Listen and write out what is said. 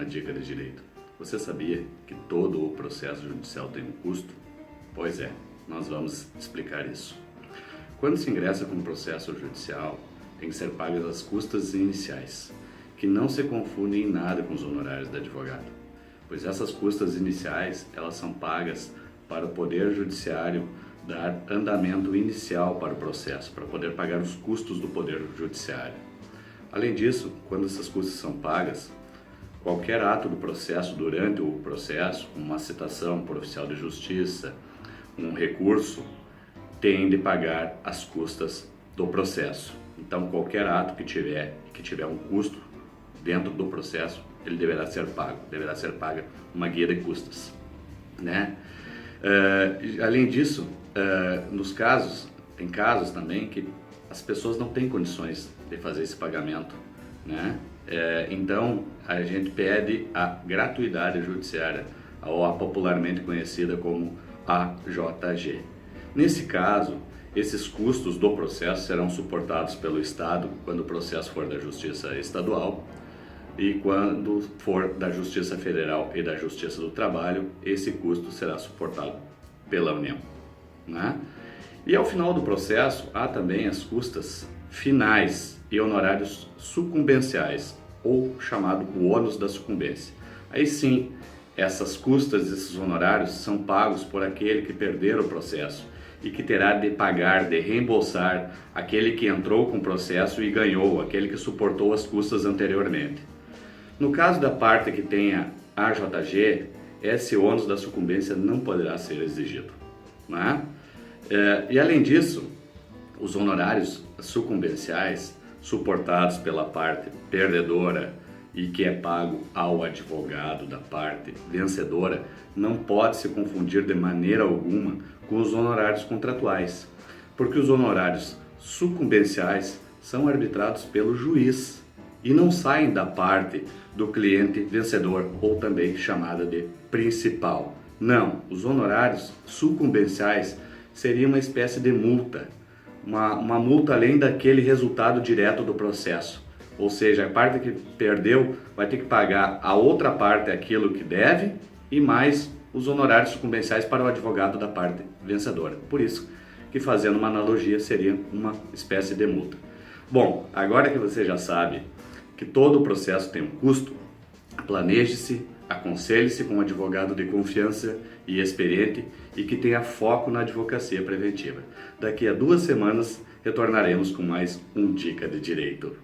uma dica de direito. Você sabia que todo o processo judicial tem um custo? Pois é, nós vamos explicar isso. Quando se ingressa com um processo judicial, tem que ser pagas as custas iniciais, que não se confundem em nada com os honorários do advogado, pois essas custas iniciais elas são pagas para o Poder Judiciário dar andamento inicial para o processo, para poder pagar os custos do Poder Judiciário. Além disso, quando essas custas são pagas, qualquer ato do processo durante o processo, uma citação por oficial de justiça, um recurso, tem de pagar as custas do processo. Então, qualquer ato que tiver um custo dentro do processo, ele deverá ser paga uma guia de custas, né? Além disso, tem casos também que as pessoas não têm condições de fazer esse pagamento, né? Então, a gente pede a gratuidade judiciária, ou a popularmente conhecida como AJG. Nesse caso, esses custos do processo serão suportados pelo Estado quando o processo for da Justiça Estadual, e quando for da Justiça Federal e da Justiça do Trabalho, esse custo será suportado pela União, né? E ao final do processo, há também as custas finais e honorários sucumbenciais, ou chamado o ônus da sucumbência. Aí sim, essas custas, esses honorários são pagos por aquele que perder o processo e que terá de pagar, de reembolsar aquele que entrou com o processo e ganhou, aquele que suportou as custas anteriormente. No caso da parte que tenha AJG, esse ônus da sucumbência não poderá ser exigido, né? E além disso, os honorários sucumbenciais suportados pela parte perdedora e que é pago ao advogado da parte vencedora não pode se confundir de maneira alguma com os honorários contratuais, porque os honorários sucumbenciais são arbitrados pelo juiz e não saem da parte do cliente vencedor, ou também chamada de principal. Não, os honorários sucumbenciais seriam uma espécie de multa, uma multa além daquele resultado direto do processo. Ou seja, a parte que perdeu vai ter que pagar a outra parte aquilo que deve e mais os honorários sucumbenciais para o advogado da parte vencedora. Por isso que, fazendo uma analogia, seria uma espécie de multa. Bom, agora que você já sabe que todo o processo tem um custo, planeje-se, aconselhe-se com um advogado de confiança e experiente e que tenha foco na advocacia preventiva. Daqui a 2 semanas retornaremos com mais um Dica de Direito.